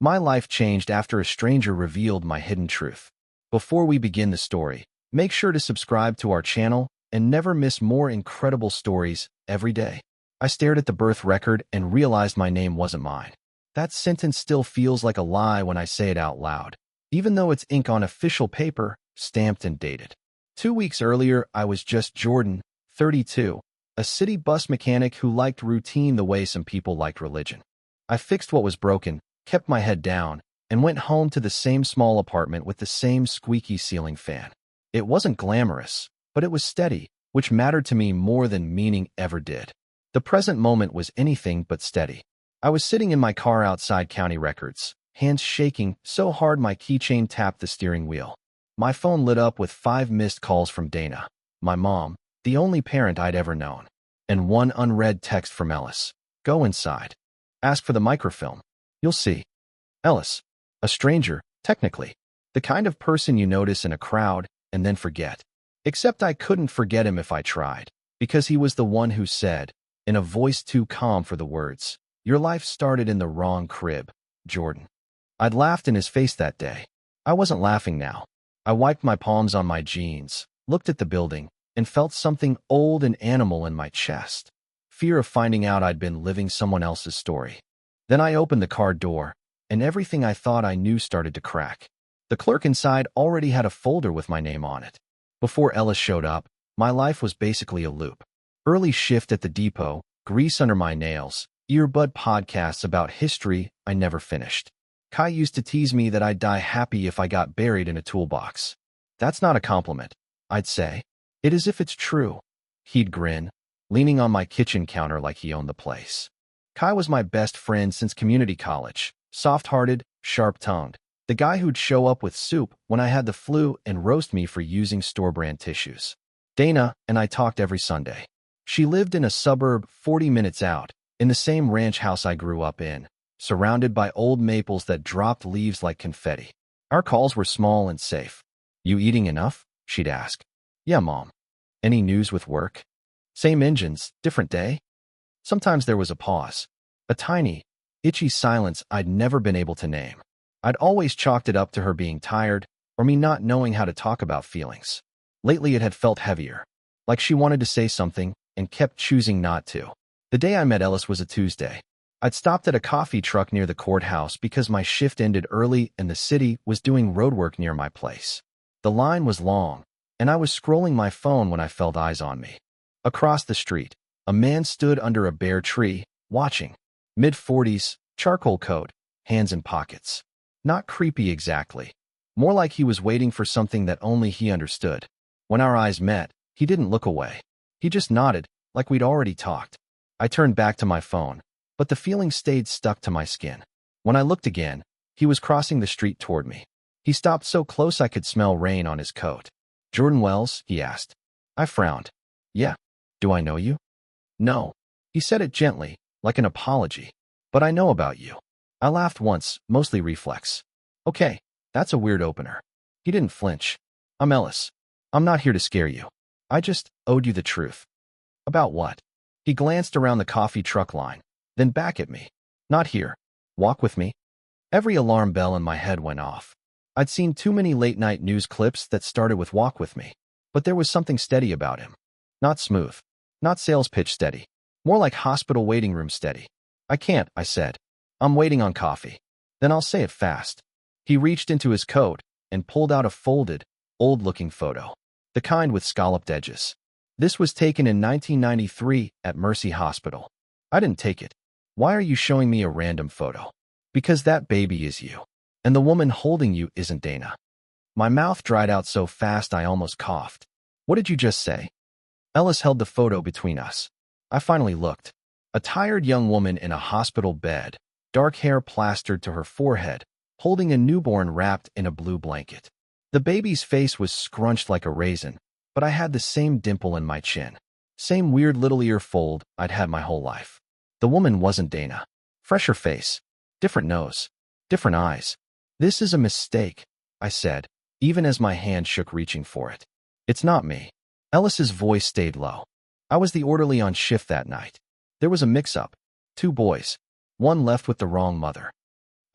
My life changed after a stranger revealed my hidden truth. Before we begin the story, make sure to subscribe to our channel and never miss more incredible stories every day. I stared at the birth record and realized my name wasn't mine. That sentence still feels like a lie when I say it out loud, even though it's ink on official paper, stamped and dated. 2 weeks earlier, I was just Jordan, 32, a city bus mechanic who liked routine the way some people liked religion. I fixed what was broken, kept my head down, and went home to the same small apartment with the same squeaky ceiling fan. It wasn't glamorous, but it was steady, which mattered to me more than meaning ever did. The present moment was anything but steady. I was sitting in my car outside County Records, hands shaking so hard my keychain tapped the steering wheel. My phone lit up with 5 missed calls from Dana, my mom, the only parent I'd ever known, and 1 unread text from Ellis. Go inside. Ask for the microfilm. You'll see. Ellis. A stranger, technically. The kind of person you notice in a crowd and then forget. Except I couldn't forget him if I tried, because he was the one who said, in a voice too calm for the words, "Your life started in the wrong crib, Jordan." I'd laughed in his face that day. I wasn't laughing now. I wiped my palms on my jeans, looked at the building, and felt something old and animal in my chest. Fear of finding out I'd been living someone else's story. Then I opened the car door, and everything I thought I knew started to crack. The clerk inside already had a folder with my name on it. Before Ellis showed up, my life was basically a loop. Early shift at the depot, grease under my nails, earbud podcasts about history I never finished. Kai used to tease me that I'd die happy if I got buried in a toolbox. That's not a compliment, I'd say. It is if it's true. He'd grin, leaning on my kitchen counter like he owned the place. Kai was my best friend since community college, soft-hearted, sharp-tongued, the guy who'd show up with soup when I had the flu and roast me for using store-brand tissues. Dana and I talked every Sunday. She lived in a suburb 40 minutes out, in the same ranch house I grew up in, surrounded by old maples that dropped leaves like confetti. Our calls were small and safe. "You eating enough?" she'd ask. "Yeah, Mom." "Any news with work?" "Same engines, different day?" Sometimes there was a pause, a tiny, itchy silence I'd never been able to name. I'd always chalked it up to her being tired or me not knowing how to talk about feelings. Lately it had felt heavier, like she wanted to say something and kept choosing not to. The day I met Ellis was a Tuesday. I'd stopped at a coffee truck near the courthouse because my shift ended early and the city was doing roadwork near my place. The line was long, and I was scrolling my phone when I felt eyes on me. Across the street, a man stood under a bare tree, watching. Mid-40s, charcoal coat, hands in pockets. Not creepy exactly. More like he was waiting for something that only he understood. When our eyes met, he didn't look away. He just nodded, like we'd already talked. I turned back to my phone, but the feeling stayed stuck to my skin. When I looked again, he was crossing the street toward me. He stopped so close I could smell rain on his coat. "Jordan Wells?" he asked. I frowned. "Yeah. Do I know you?" "No." He said it gently, like an apology. "But I know about you." I laughed once, mostly reflex. "Okay, that's a weird opener." He didn't flinch. "I'm Ellis. I'm not here to scare you. I just owed you the truth." "About what?" He glanced around the coffee truck line, then back at me. "Not here. Walk with me." Every alarm bell in my head went off. I'd seen too many late-night news clips that started with "walk with me," but there was something steady about him. Not smooth. Not sales pitch steady. More like hospital waiting room steady. "I can't," I said. "I'm waiting on coffee." "Then I'll say it fast." He reached into his coat and pulled out a folded, old-looking photo. The kind with scalloped edges. This was taken in 1993 at Mercy Hospital. I didn't take it. "Why are you showing me a random photo?" "Because that baby is you. And the woman holding you isn't Dana." My mouth dried out so fast I almost coughed. "What did you just say?" Ellis held the photo between us. I finally looked. A tired young woman in a hospital bed, dark hair plastered to her forehead, holding a newborn wrapped in a blue blanket. The baby's face was scrunched like a raisin, but I had the same dimple in my chin. Same weird little ear fold I'd had my whole life. The woman wasn't Dana. Fresher face. Different nose. Different eyes. "This is a mistake," I said, even as my hand shook reaching for it. "It's not me." Ellis's voice stayed low. "I was the orderly on shift that night. There was a mix-up. 2 boys. One left with the wrong mother."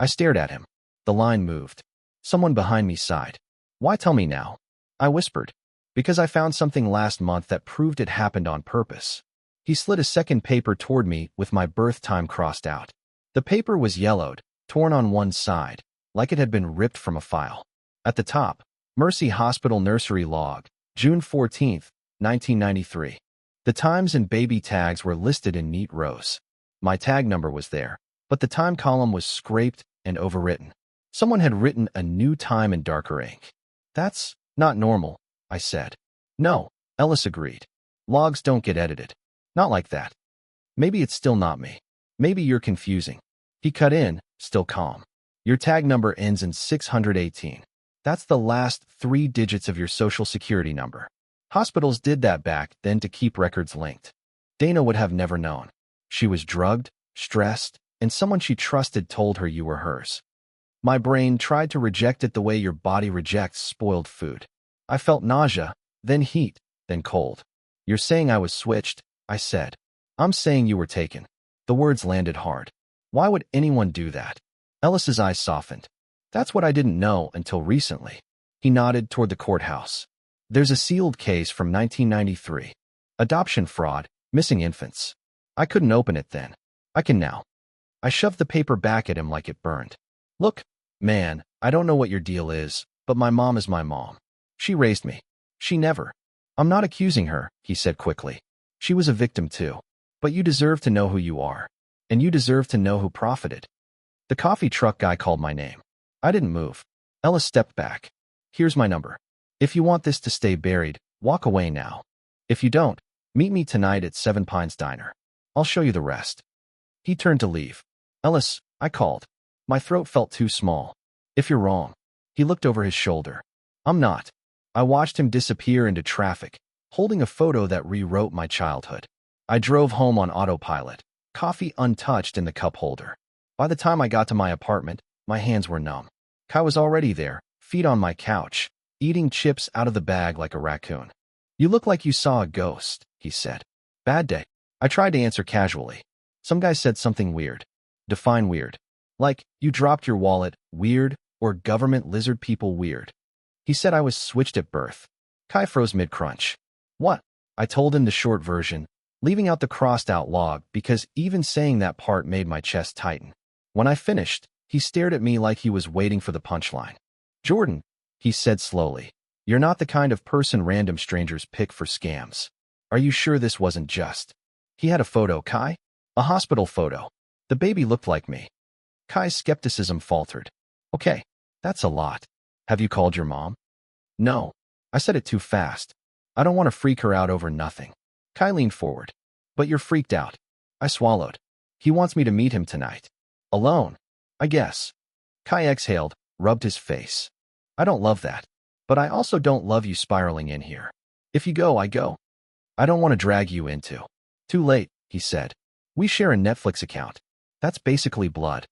I stared at him. The line moved. Someone behind me sighed. Why tell me now? I whispered. Because I found something last month that proved it happened on purpose. He slid a second paper toward me with my birth time crossed out. The paper was yellowed, torn on one side, like it had been ripped from a file. At the top, Mercy Hospital Nursery Log, June 14, 1993. The times and baby tags were listed in neat rows. My tag number was there, but the time column was scraped and overwritten. Someone had written a new time in darker ink. That's not normal, I said. No, Ellis agreed. Logs don't get edited. Not like that. Maybe it's still not me. Maybe you're confusing. He cut in, still calm. Your tag number ends in 618. That's the last 3 digits of your social security number. Hospitals did that back then to keep records linked. Dana would have never known. She was drugged, stressed, and someone she trusted told her you were hers. My brain tried to reject it the way your body rejects spoiled food. I felt nausea, then heat, then cold. You're saying I was switched, I said. I'm saying you were taken. The words landed hard. Why would anyone do that? Ellis's eyes softened. That's what I didn't know until recently. He nodded toward the courthouse. There's a sealed case from 1993. Adoption fraud, missing infants. I couldn't open it then. I can now. I shoved the paper back at him like it burned. Look, man, I don't know what your deal is, but my mom is my mom. She raised me. She never. I'm not accusing her, he said quickly. She was a victim too. But you deserve to know who you are. And you deserve to know who profited. The coffee truck guy called my name. I didn't move. Ellis stepped back. Here's my number. If you want this to stay buried, walk away now. If you don't, meet me tonight at 7 Pines Diner. I'll show you the rest. He turned to leave. Ellis, I called. My throat felt too small. If you're wrong. He looked over his shoulder. I'm not. I watched him disappear into traffic, holding a photo that rewrote my childhood. I drove home on autopilot, coffee untouched in the cup holder. By the time I got to my apartment, my hands were numb. Kai was already there, feet on my couch, eating chips out of the bag like a raccoon. You look like you saw a ghost, he said. Bad day. I tried to answer casually. Some guy said something weird. Define weird. Like, you dropped your wallet, weird, or government lizard people weird. He said I was switched at birth. Kai froze mid-crunch. What? I told him the short version, leaving out the crossed-out log because even saying that part made my chest tighten. When I finished, he stared at me like he was waiting for the punchline. Jordan, he said slowly, you're not the kind of person random strangers pick for scams. Are you sure this wasn't just? He had a photo, Kai? A hospital photo. The baby looked like me. Kai's skepticism faltered. Okay, that's a lot. Have you called your mom? No. I said it too fast. I don't want to freak her out over nothing. Kai leaned forward. But you're freaked out. I swallowed. He wants me to meet him tonight. Alone, I guess. Kai exhaled, rubbed his face. I don't love that. But I also don't love you spiraling in here. If you go, I go. I don't want to drag you into. Too late, he said. We share a Netflix account. That's basically blood.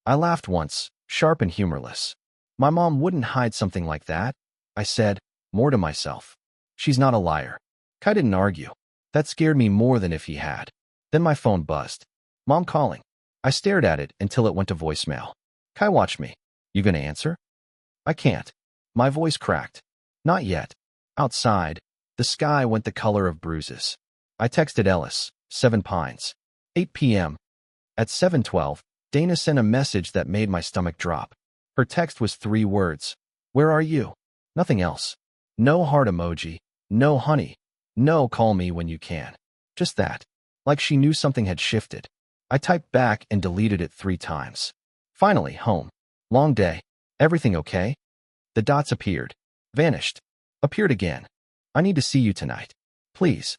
I laughed once, sharp and humorless. My mom wouldn't hide something like that, I said, more to myself. She's not a liar. Kai didn't argue. That scared me more than if he had. Then my phone buzzed. Mom calling. I stared at it until it went to voicemail. Kai watched me. You gonna answer? I can't. My voice cracked. Not yet. Outside, the sky went the color of bruises. I texted Ellis, 7 Pines. 8 p.m. At 7:12, Dana sent a message that made my stomach drop. Her text was 3 words. Where are you? Nothing else. No heart emoji. No honey. No call me when you can. Just that. Like she knew something had shifted. I typed back and deleted it 3 times. Finally, home. Long day. Everything okay? The dots appeared. Vanished. Appeared again. I need to see you tonight. Please.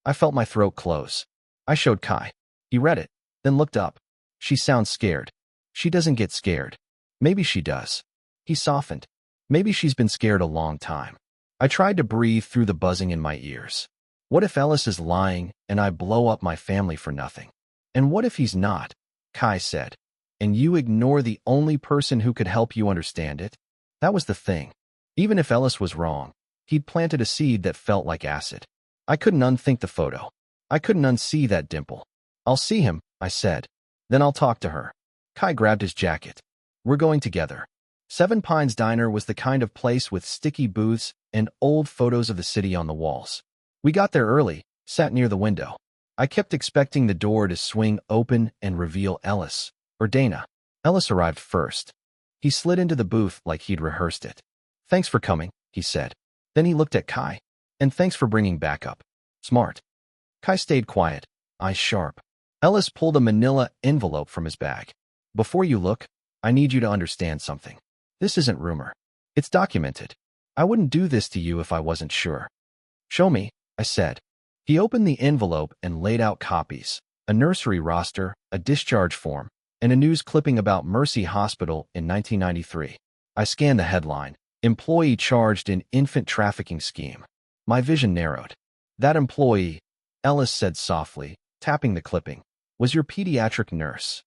I felt my throat close. I showed Kai. He read it, then looked up. She sounds scared. She doesn't get scared. Maybe she does. He softened. Maybe she's been scared a long time. I tried to breathe through the buzzing in my ears. What if Ellis is lying and I blow up my family for nothing? And what if he's not? Kai said. And you ignore the only person who could help you understand it? That was the thing. Even if Ellis was wrong, he'd planted a seed that felt like acid. I couldn't unthink the photo. I couldn't unsee that dimple. I'll see him, I said. Then I'll talk to her. Kai grabbed his jacket. We're going together. Seven Pines Diner was the kind of place with sticky booths and old photos of the city on the walls. We got there early, sat near the window. I kept expecting the door to swing open and reveal Ellis or Dana. Ellis arrived first. He slid into the booth like he'd rehearsed it. "Thanks for coming," he said. Then he looked at Kai. "And thanks for bringing backup. Smart." Kai stayed quiet, eyes sharp. Ellis pulled a manila envelope from his bag. "Before you look, I need you to understand something. This isn't rumor. It's documented. I wouldn't do this to you if I wasn't sure." "Show me," I said. He opened the envelope and laid out copies, a nursery roster, a discharge form, and a news clipping about Mercy Hospital in 1993. I scanned the headline, "Employee Charged in Infant Trafficking Scheme." My vision narrowed. "That employee," Ellis said softly, tapping the clipping, "was your pediatric nurse."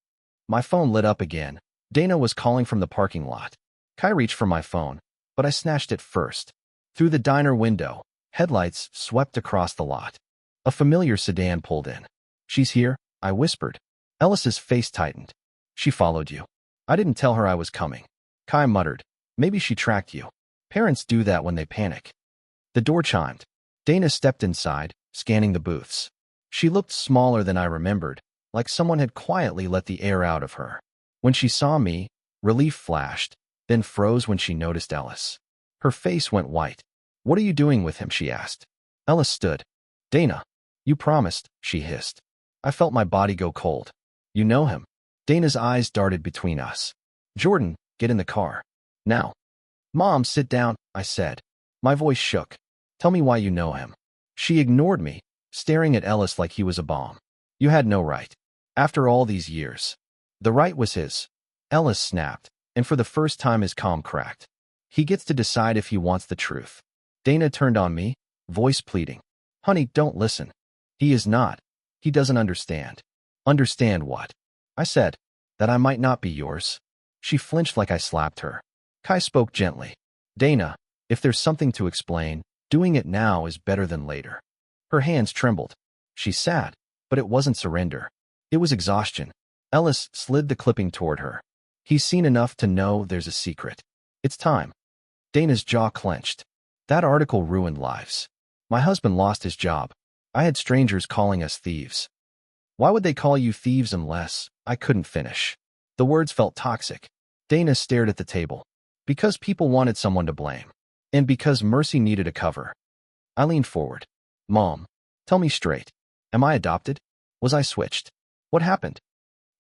My phone lit up again. Dana was calling from the parking lot. Kai reached for my phone, but I snatched it first. Through the diner window, headlights swept across the lot. A familiar sedan pulled in. "She's here," I whispered. Ellis's face tightened. "She followed you." "I didn't tell her I was coming." Kai muttered. "Maybe she tracked you. Parents do that when they panic." The door chimed. Dana stepped inside, scanning the booths. She looked smaller than I remembered, like someone had quietly let the air out of her. When she saw me, relief flashed, then froze when she noticed Ellis. Her face went white. "What are you doing with him?" she asked. Ellis stood. "Dana, you promised," she hissed. I felt my body go cold. "You know him?" Dana's eyes darted between us. "Jordan, get in the car. Now." "Mom, sit down," I said. My voice shook. "Tell me why you know him." She ignored me, staring at Ellis like he was a bomb. "You had no right. After all these years." "The right was his." Ellis snapped, and for the first time his calm cracked. "He gets to decide if he wants the truth." Dana turned on me, voice pleading. "Honey, don't listen. He is not. He doesn't understand." "Understand what?" I said. "That I might not be yours." She flinched like I slapped her. Kai spoke gently. "Dana, if there's something to explain, doing it now is better than later." Her hands trembled. She sat, but it wasn't surrender. It was exhaustion. Ellis slid the clipping toward her. "He's seen enough to know there's a secret. It's time." Dana's jaw clenched. "That article ruined lives. My husband lost his job. I had strangers calling us thieves." "Why would they call you thieves unless—" I couldn't finish. The words felt toxic. Dana stared at the table. "Because people wanted someone to blame. And because Mercy needed a cover." I leaned forward. "Mom, tell me straight. Am I adopted? Was I switched? What happened?"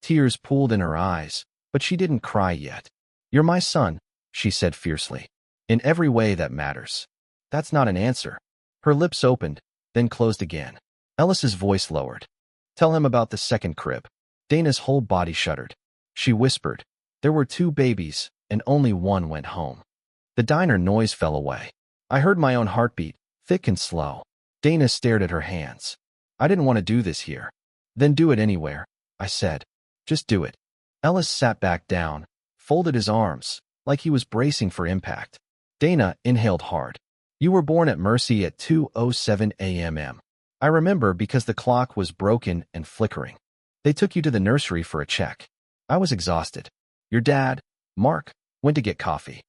Tears pooled in her eyes, but she didn't cry yet. "You're my son," she said fiercely. "In every way that matters." "That's not an answer." Her lips opened, then closed again. Ellis's voice lowered. "Tell him about the second crib." Dana's whole body shuddered. She whispered, "There were 2 babies, and only one went home." The diner noise fell away. I heard my own heartbeat, thick and slow. Dana stared at her hands. "I didn't want to do this here." "Then do it anywhere," I said. "Just do it." Ellis sat back down, folded his arms, like he was bracing for impact. Dana inhaled hard. "You were born at Mercy at 2:07 a.m. I remember because the clock was broken and flickering. They took you to the nursery for a check. I was exhausted. Your dad, Mark, went to get coffee."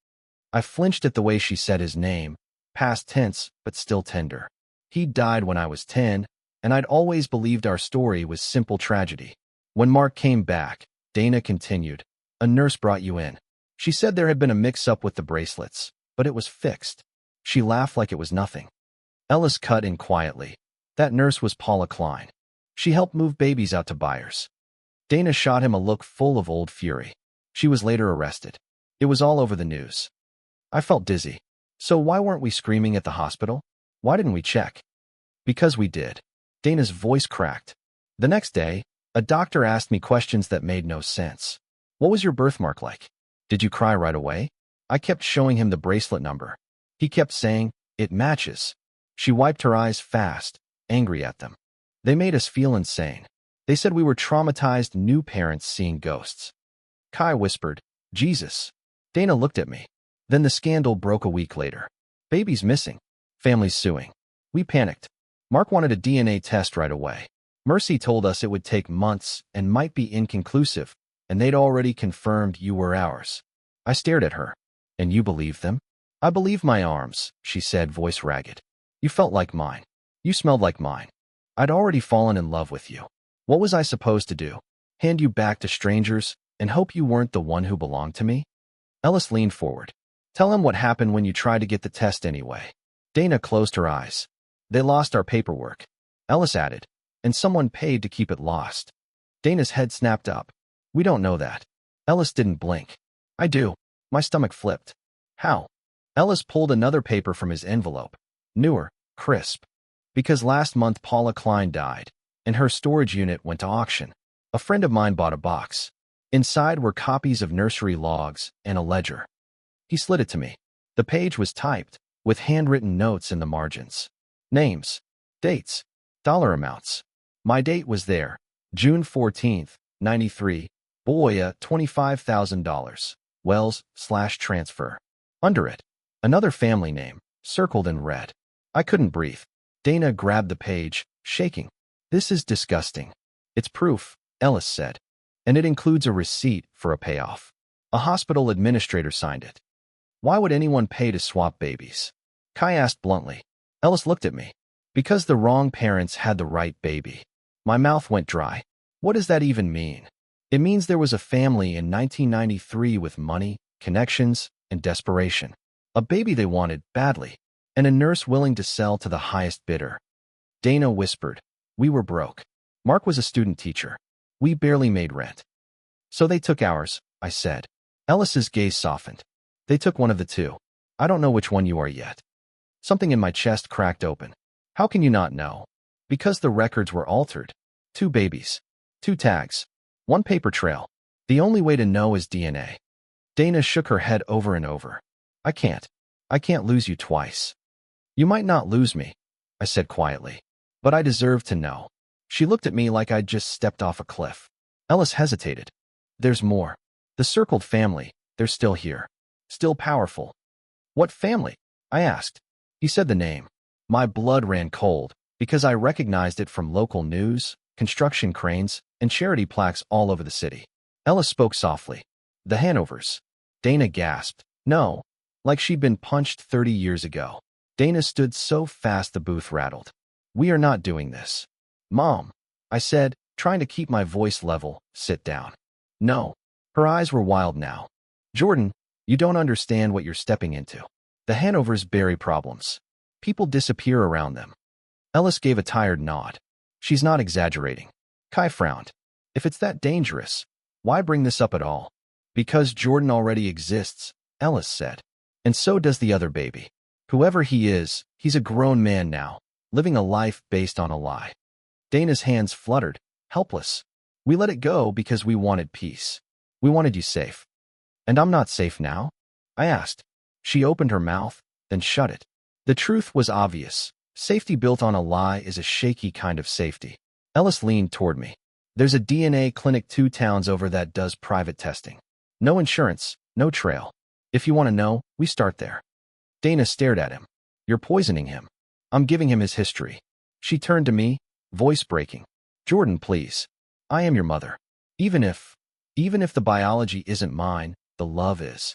I flinched at the way she said his name, past tense but still tender. "He died when I was 10, and I'd always believed our story was simple tragedy." When Mark came back, Dana continued, "A nurse brought you in. She said there had been a mix-up with the bracelets, but it was fixed." She laughed like it was nothing. Ellis cut in quietly. "That nurse was Paula Klein. She helped move babies out to buyers." Dana shot him a look full of old fury. "She was later arrested. It was all over the news." I felt dizzy. "So why weren't we screaming at the hospital? Why didn't we check?" "Because we did." Dana's voice cracked. "The next day, a doctor asked me questions that made no sense. 'What was your birthmark like? Did you cry right away?' I kept showing him the bracelet number. He kept saying, 'It matches.'" She wiped her eyes fast, angry at them. "They made us feel insane. They said we were traumatized new parents seeing ghosts." Kai whispered, "Jesus." Dana looked at me. Then the scandal broke a week later. Babies missing. Families suing. We panicked. Mark wanted a DNA test right away. Mercy told us it would take months and might be inconclusive, and they'd already confirmed you were ours. I stared at her. And you believed them? I believed my arms, she said, voice ragged. You felt like mine. You smelled like mine. I'd already fallen in love with you. What was I supposed to do? Hand you back to strangers and hope you weren't the one who belonged to me? Ellis leaned forward. Tell him what happened when you tried to get the test anyway. Dana closed her eyes. They lost our paperwork. Ellis added. And someone paid to keep it lost. Dana's head snapped up. We don't know that. Ellis didn't blink. I do. My stomach flipped. How? Ellis pulled another paper from his envelope. Newer, crisp. Because last month Paula Klein died, and her storage unit went to auction. A friend of mine bought a box. Inside were copies of nursery logs and a ledger. He slid it to me. The page was typed, with handwritten notes in the margins. Names, dates, dollar amounts. My date was there, June 14th, 93, Boya, $25,000, Wells/transfer. Under it, another family name, circled in red. I couldn't breathe. Dana grabbed the page, shaking. This is disgusting. It's proof, Ellis said. And it includes a receipt for a payoff. A hospital administrator signed it. Why would anyone pay to swap babies? Kai asked bluntly. Ellis looked at me. Because the wrong parents had the right baby. My mouth went dry. What does that even mean? It means there was a family in 1993 with money, connections, and desperation. A baby they wanted badly, and a nurse willing to sell to the highest bidder. Dana whispered. We were broke. Mark was a student teacher. We barely made rent. So they took ours, I said. Ellis's gaze softened. They took one of the two. I don't know which one you are yet. Something in my chest cracked open. How can you not know? Because the records were altered. 2 babies. 2 tags. 1 paper trail. The only way to know is DNA. Dana shook her head over and over. I can't lose you twice. You might not lose me, I said quietly. But I deserve to know. She looked at me like I'd just stepped off a cliff. Ellis hesitated. There's more. The circled family, they're still here. Still powerful. What family? I asked. He said the name. My blood ran cold, because I recognized it from local news, construction cranes, and charity plaques all over the city. Ellis spoke softly. The Hanovers. Dana gasped. No. Like she'd been punched 30 years ago. Dana stood so fast the booth rattled. We are not doing this. Mom, I said, trying to keep my voice level, sit down. No. Her eyes were wild now. Jordan, you don't understand what you're stepping into. The Hanovers bury problems. People disappear around them. Ellis gave a tired nod. She's not exaggerating. Kai frowned. If it's that dangerous, why bring this up at all? Because Jordan already exists, Ellis said. And so does the other baby. Whoever he is, he's a grown man now, living a life based on a lie. Dana's hands fluttered, helpless. We let it go because we wanted peace. We wanted you safe. And I'm not safe now? I asked. She opened her mouth, then shut it. The truth was obvious. Safety built on a lie is a shaky kind of safety. Ellis leaned toward me. There's a DNA clinic 2 towns over that does private testing. No insurance, no trail. If you want to know, we start there. Dana stared at him. You're poisoning him. I'm giving him his history. She turned to me, voice breaking. Jordan, please. I am your mother. Even if the biology isn't mine, the love is.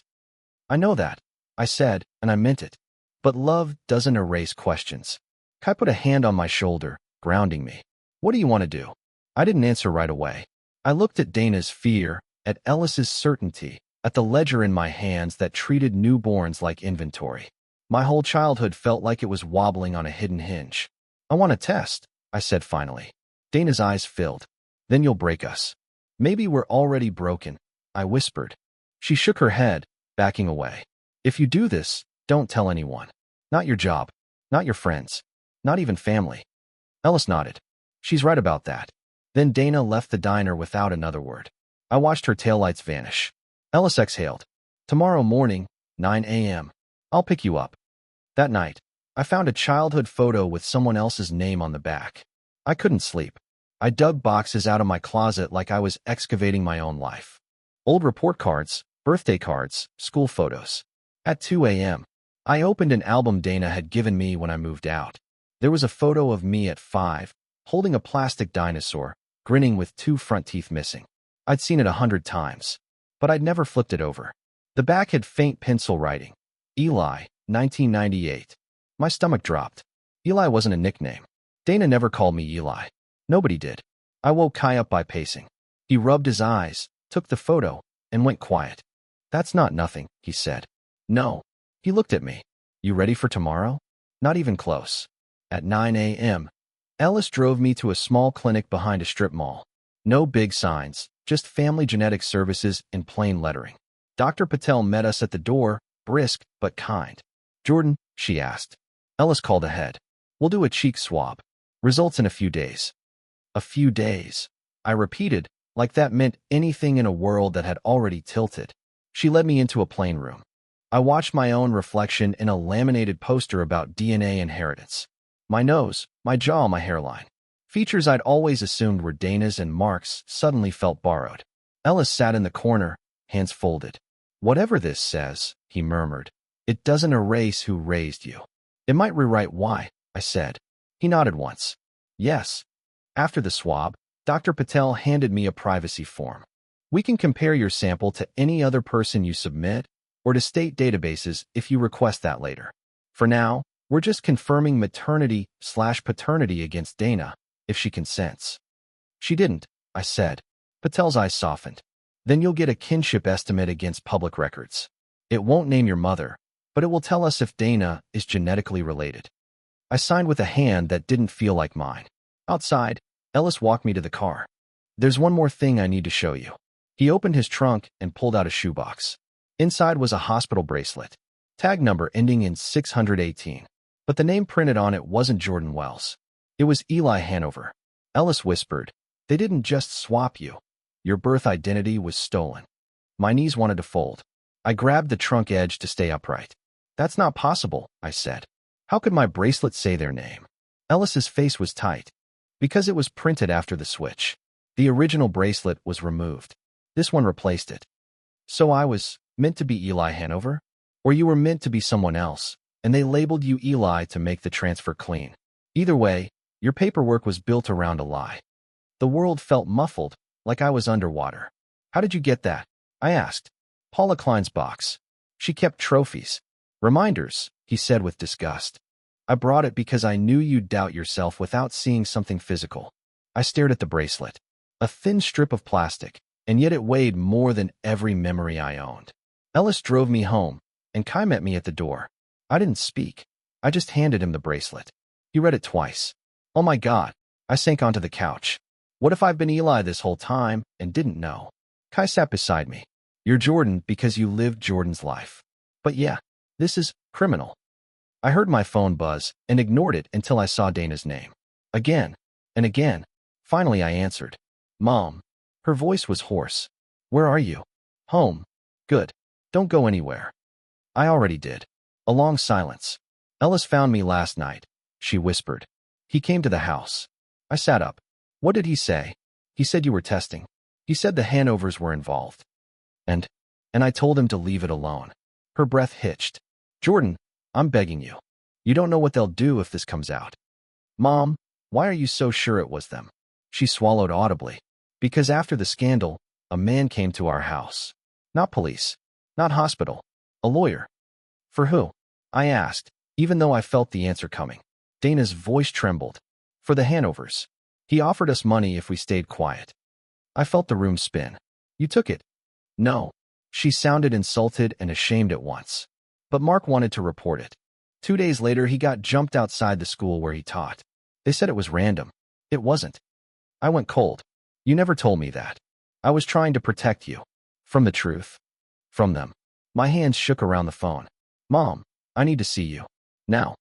I know that, I said, and I meant it. But love doesn't erase questions. Kai put a hand on my shoulder, grounding me. What do you want to do? I didn't answer right away. I looked at Dana's fear, at Ellis's certainty, at the ledger in my hands that treated newborns like inventory. My whole childhood felt like it was wobbling on a hidden hinge. I want a test, I said finally. Dana's eyes filled. Then you'll break us. Maybe we're already broken, I whispered. She shook her head, backing away. If you do this, don't tell anyone. Not your job, not your friends, not even family. Ellis nodded. She's right about that. Then Dana left the diner without another word. I watched her taillights vanish. Ellis exhaled. Tomorrow morning, 9 a.m. I'll pick you up. That night, I found a childhood photo with someone else's name on the back. I couldn't sleep. I dug boxes out of my closet like I was excavating my own life. Old report cards, birthday cards, school photos. At 2 a.m., I opened an album Dana had given me when I moved out. There was a photo of me at 5, holding a plastic dinosaur, grinning with 2 front teeth missing. I'd seen it 100 times, but I'd never flipped it over. The back had faint pencil writing. Eli, 1998. My stomach dropped. Eli wasn't a nickname. Dana never called me Eli. Nobody did. I woke Kai up by pacing. He rubbed his eyes, took the photo, and went quiet. That's not nothing, he said. No. He looked at me. You ready for tomorrow? Not even close. At 9 a.m., Ellis drove me to a small clinic behind a strip mall. No big signs, just family genetic services in plain lettering. Dr. Patel met us at the door, brisk but kind. Jordan, she asked. Ellis called ahead. We'll do a cheek swab. Results in a few days. A few days. I repeated, like that meant anything in a world that had already tilted. She led me into a plain room. I watched my own reflection in a laminated poster about DNA inheritance. My nose, my jaw, my hairline. Features I'd always assumed were Dana's and Mark's suddenly felt borrowed. Ellis sat in the corner, hands folded. Whatever this says, he murmured, it doesn't erase who raised you. It might rewrite why, I said. He nodded once. Yes. After the swab, Dr. Patel handed me a privacy form. We can compare your sample to any other person you submit, or to state databases if you request that later. For now, we're just confirming maternity/paternity against Dana, if she consents. She didn't, I said. Patel's eyes softened. Then you'll get a kinship estimate against public records. It won't name your mother, but it will tell us if Dana is genetically related. I signed with a hand that didn't feel like mine. Outside, Ellis walked me to the car. There's one more thing I need to show you. He opened his trunk and pulled out a shoebox. Inside was a hospital bracelet, tag number ending in 618. But the name printed on it wasn't Jordan Wells. It was Eli Hanover. Ellis whispered, they didn't just swap you. Your birth identity was stolen. My knees wanted to fold. I grabbed the trunk edge to stay upright. That's not possible, I said. How could my bracelet say their name? Ellis's face was tight. Because it was printed after the switch. The original bracelet was removed. This one replaced it. So I was meant to be Eli Hanover? Or you were meant to be someone else, and they labeled you Eli to make the transfer clean. Either way, your paperwork was built around a lie. The world felt muffled, like I was underwater. How did you get that? I asked. Paula Klein's box. She kept trophies. Reminders, he said with disgust. I brought it because I knew you'd doubt yourself without seeing something physical. I stared at the bracelet. A thin strip of plastic, and yet it weighed more than every memory I owned. Ellis drove me home, and Kai met me at the door. I didn't speak. I just handed him the bracelet. He read it twice. Oh my God. I sank onto the couch. What if I've been Eli this whole time and didn't know? Kai sat beside me. You're Jordan because you lived Jordan's life. But yeah, this is criminal. I heard my phone buzz and ignored it until I saw Dana's name. Again and again. Finally, I answered. Mom. Her voice was hoarse. Where are you? Home. Good. Don't go anywhere. I already did. A long silence. Ellis found me last night, she whispered. He came to the house. I sat up. What did he say? He said you were testing. He said the Hanovers were involved. And I told him to leave it alone. Her breath hitched. Jordan, I'm begging you. You don't know what they'll do if this comes out. Mom, why are you so sure it was them? She swallowed audibly. Because after the scandal, a man came to our house. Not police. Not hospital. A lawyer. For who? I asked, even though I felt the answer coming. Dana's voice trembled. For the Hanovers. He offered us money if we stayed quiet. I felt the room spin. You took it. No. She sounded insulted and ashamed at once. But Mark wanted to report it. 2 days later, he got jumped outside the school where he taught. They said it was random. It wasn't. I went cold. You never told me that. I was trying to protect you. From the truth. From them. My hands shook around the phone. Mom, I need to see you. Now.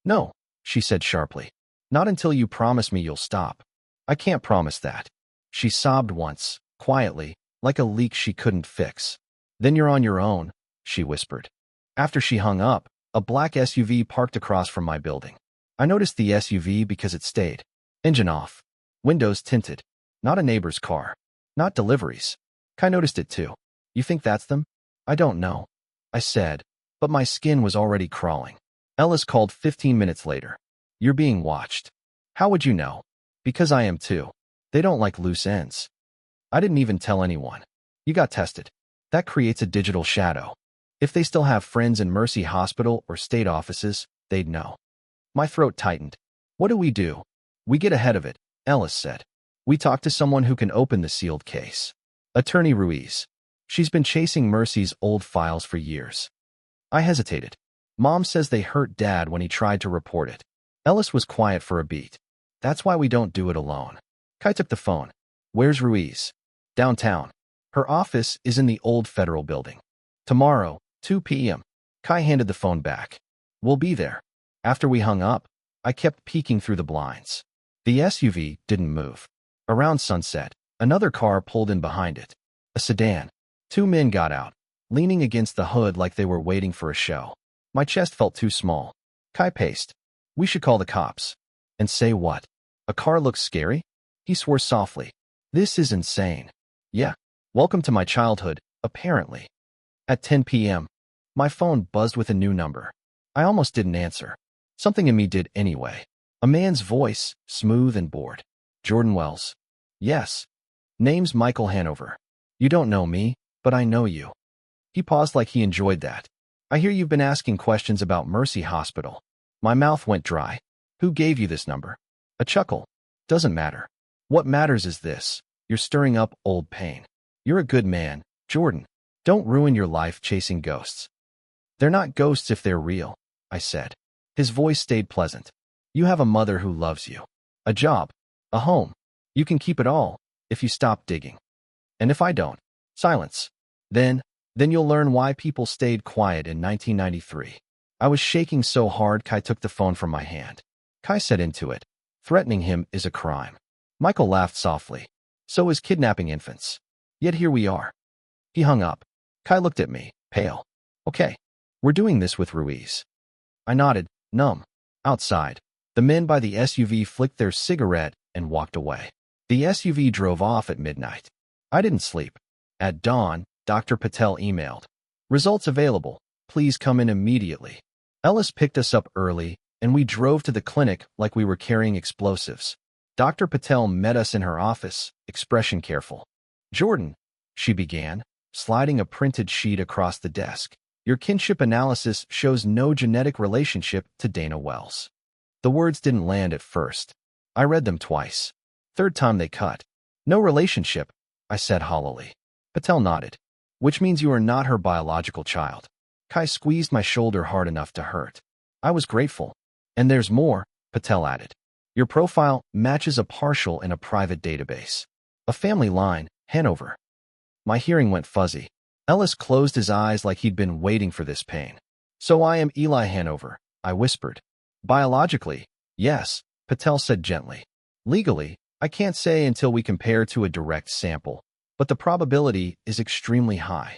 No, she said sharply. Not until you promise me you'll stop. I can't promise that. She sobbed once, quietly, like a leak she couldn't fix. Then you're on your own, she whispered. After she hung up, a black SUV parked across from my building. I noticed the SUV because it stayed. Engine off. Windows tinted. Not a neighbor's car. Not deliveries. Kai noticed it too. You think that's them? I don't know. I said, but my skin was already crawling. Ellis called 15 minutes later. You're being watched. How would you know? Because I am too. They don't like loose ends. I didn't even tell anyone. You got tested. That creates a digital shadow. If they still have friends in Mercy Hospital or state offices, they'd know. My throat tightened. What do? We get ahead of it, Ellis said. We talk to someone who can open the sealed case. Attorney Ruiz. She's been chasing Mercy's old files for years. I hesitated. Mom says they hurt Dad when he tried to report it. Ellis was quiet for a beat. That's why we don't do it alone. Kai took the phone. Where's Ruiz? Downtown. Her office is in the old federal building. Tomorrow, 2 p.m. Kai handed the phone back. We'll be there. After we hung up, I kept peeking through the blinds. The SUV didn't move. Around sunset, another car pulled in behind it. A sedan. 2 men got out, leaning against the hood like they were waiting for a show. My chest felt too small. Kai paced. We should call the cops. And say what? A car looks scary? He swore softly. This is insane. Yeah. Welcome to my childhood, apparently. At 10 p.m., my phone buzzed with a new number. I almost didn't answer. Something in me did anyway. A man's voice, smooth and bored. Jordan Wells. Yes. Name's Michael Hanover. You don't know me, but I know you. He paused like he enjoyed that. I hear you've been asking questions about Mercy Hospital. My mouth went dry. Who gave you this number? A chuckle. Doesn't matter. What matters is this. You're stirring up old pain. You're a good man, Jordan. Don't ruin your life chasing ghosts. They're not ghosts if they're real, I said. His voice stayed pleasant. You have a mother who loves you. A job. A home. You can keep it all, if you stop digging. And if I don't? Silence. Then you'll learn why people stayed quiet in 1993. I was shaking so hard Kai took the phone from my hand. Kai said into it, threatening him is a crime. Michael laughed softly. So is kidnapping infants. Yet here we are. He hung up. Kai looked at me, pale. Okay, we're doing this with Ruiz. I nodded, numb. Outside, the men by the SUV flicked their cigarette and walked away. The SUV drove off at midnight. I didn't sleep. At dawn, Dr. Patel emailed. Results available. Please come in immediately. Ellis picked us up early, and we drove to the clinic like we were carrying explosives. Dr. Patel met us in her office, expression careful. Jordan, she began, sliding a printed sheet across the desk. Your kinship analysis shows no genetic relationship to Dana Wells. The words didn't land at first. I read them twice. Third time they cut. No relationship, I said hollowly. Patel nodded. Which means you are not her biological child. Kai squeezed my shoulder hard enough to hurt. I was grateful. And there's more, Patel added. Your profile matches a partial in a private database. A family line, Hanover. My hearing went fuzzy. Ellis closed his eyes like he'd been waiting for this pain. So I am Eli Hanover, I whispered. Biologically, yes, Patel said gently. Legally, I can't say until we compare to a direct sample, but the probability is extremely high.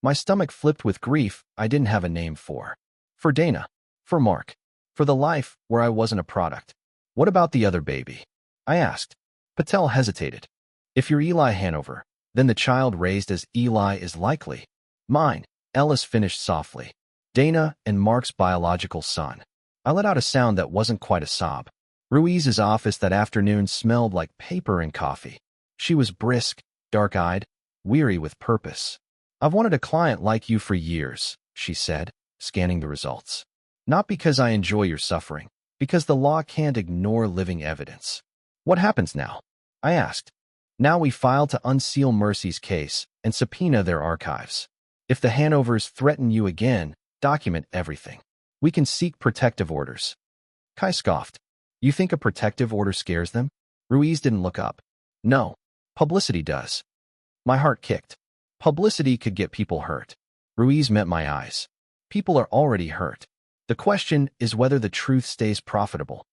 My stomach flipped with grief I didn't have a name for. For Dana. For Mark. For the life where I wasn't a product. What about the other baby? I asked. Patel hesitated. If you're Eli Hanover, then the child raised as Eli is likely. Mine, Ellis finished softly. Dana and Mark's biological son. I let out a sound that wasn't quite a sob. Ruiz's office that afternoon smelled like paper and coffee. She was brisk, dark-eyed, weary with purpose. I've wanted a client like you for years, she said, scanning the results. Not because I enjoy your suffering, because the law can't ignore living evidence. What happens now? I asked. Now we file to unseal Mercy's case and subpoena their archives. If the Hanovers threaten you again, document everything. We can seek protective orders. Kai scoffed. You think a protective order scares them? Ruiz didn't look up. No. Publicity does. My heart kicked. Publicity could get people hurt. Ruiz met my eyes. People are already hurt. The question is whether the truth stays profitable.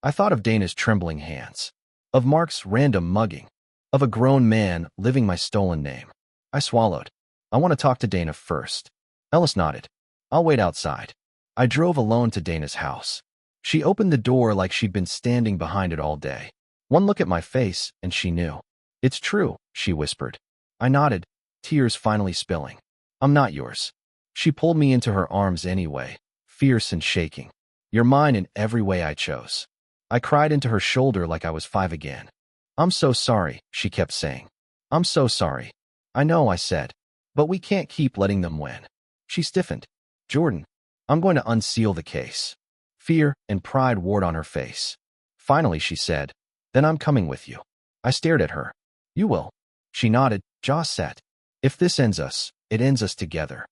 I thought of Dana's trembling hands. Of Mark's random mugging. Of a grown man living my stolen name. I swallowed. I want to talk to Dana first. Ellis nodded. I'll wait outside. I drove alone to Dana's house. She opened the door like she'd been standing behind it all day. One look at my face, and she knew. It's true, she whispered. I nodded, tears finally spilling. I'm not yours. She pulled me into her arms anyway, fierce and shaking. You're mine in every way I chose. I cried into her shoulder like I was 5 again. I'm so sorry, she kept saying. I'm so sorry. I know, I said. But we can't keep letting them win. She stiffened. Jordan, I'm going to unseal the case. Fear and pride warred on her face. Finally, she said, then I'm coming with you. I stared at her. You will. She nodded, jaw set. If this ends us, it ends us together.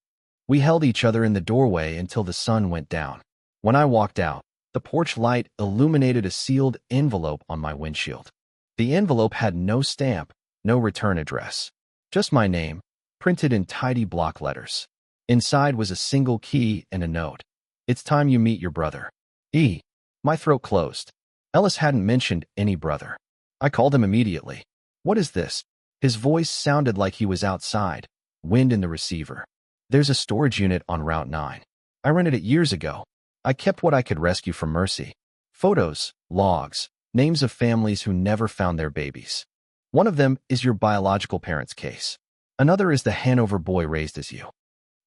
We held each other in the doorway until the sun went down. When I walked out, the porch light illuminated a sealed envelope on my windshield. The envelope had no stamp, no return address. Just my name, printed in tidy block letters. Inside was a single key and a note. It's time you meet your brother. E. My throat closed. Ellis hadn't mentioned any brother. I called him immediately. What is this? His voice sounded like he was outside, wind in the receiver. There's a storage unit on Route 9. I rented it years ago. I kept what I could rescue from Mercy. Photos, logs, names of families who never found their babies. One of them is your biological parents' case. Another is the Hanover boy raised as you.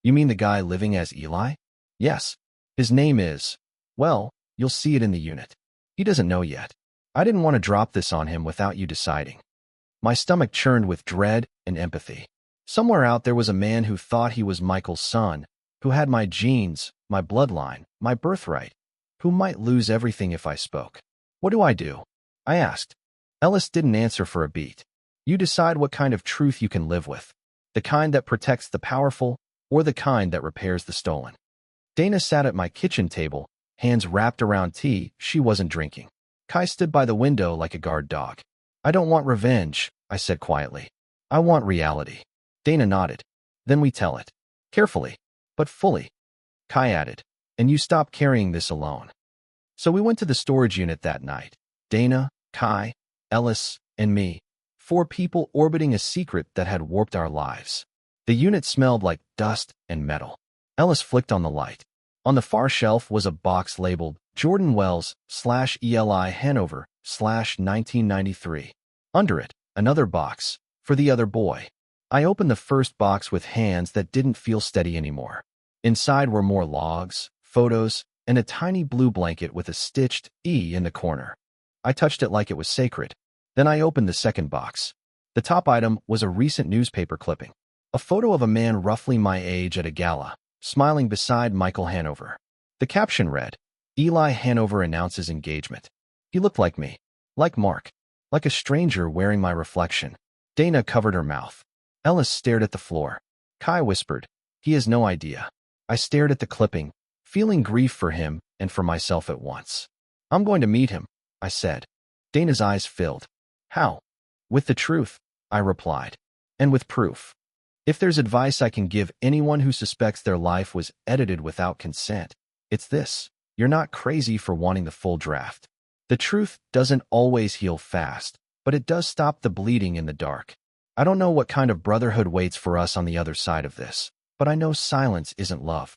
You mean the guy living as Eli? Yes. His name is, well, you'll see it in the unit. He doesn't know yet. I didn't want to drop this on him without you deciding. My stomach churned with dread and empathy. Somewhere out there was a man who thought he was Michael's son, who had my genes, my bloodline, my birthright, who might lose everything if I spoke. What do I do? I asked. Ellis didn't answer for a beat. You decide what kind of truth you can live with. The kind that protects the powerful, or the kind that repairs the stolen. Dana sat at my kitchen table, hands wrapped around tea she wasn't drinking. Kai stood by the window like a guard dog. I don't want revenge, I said quietly. I want reality. Dana nodded. Then we tell it. Carefully, but fully. Kai added. And you stop carrying this alone. So we went to the storage unit that night. Dana, Kai, Ellis, and me. 4 people orbiting a secret that had warped our lives. The unit smelled like dust and metal. Ellis flicked on the light. On the far shelf was a box labeled Jordan Wells /ELI Hanover /1993. Under it, another box, for the other boy. I opened the first box with hands that didn't feel steady anymore. Inside were more logs, photos, and a tiny blue blanket with a stitched E in the corner. I touched it like it was sacred. Then I opened the second box. The top item was a recent newspaper clipping. A photo of a man roughly my age at a gala, smiling beside Michael Hanover. The caption read, Eli Hanover announces engagement. He looked like me, like Mark, like a stranger wearing my reflection. Dana covered her mouth. Ellis stared at the floor. Kai whispered, he has no idea. I stared at the clipping, feeling grief for him and for myself at once. I'm going to meet him, I said. Dana's eyes filled. How? With the truth, I replied. And with proof. If there's advice I can give anyone who suspects their life was edited without consent, it's this. You're not crazy for wanting the full draft. The truth doesn't always heal fast, but it does stop the bleeding in the dark. I don't know what kind of brotherhood waits for us on the other side of this, but I know silence isn't love.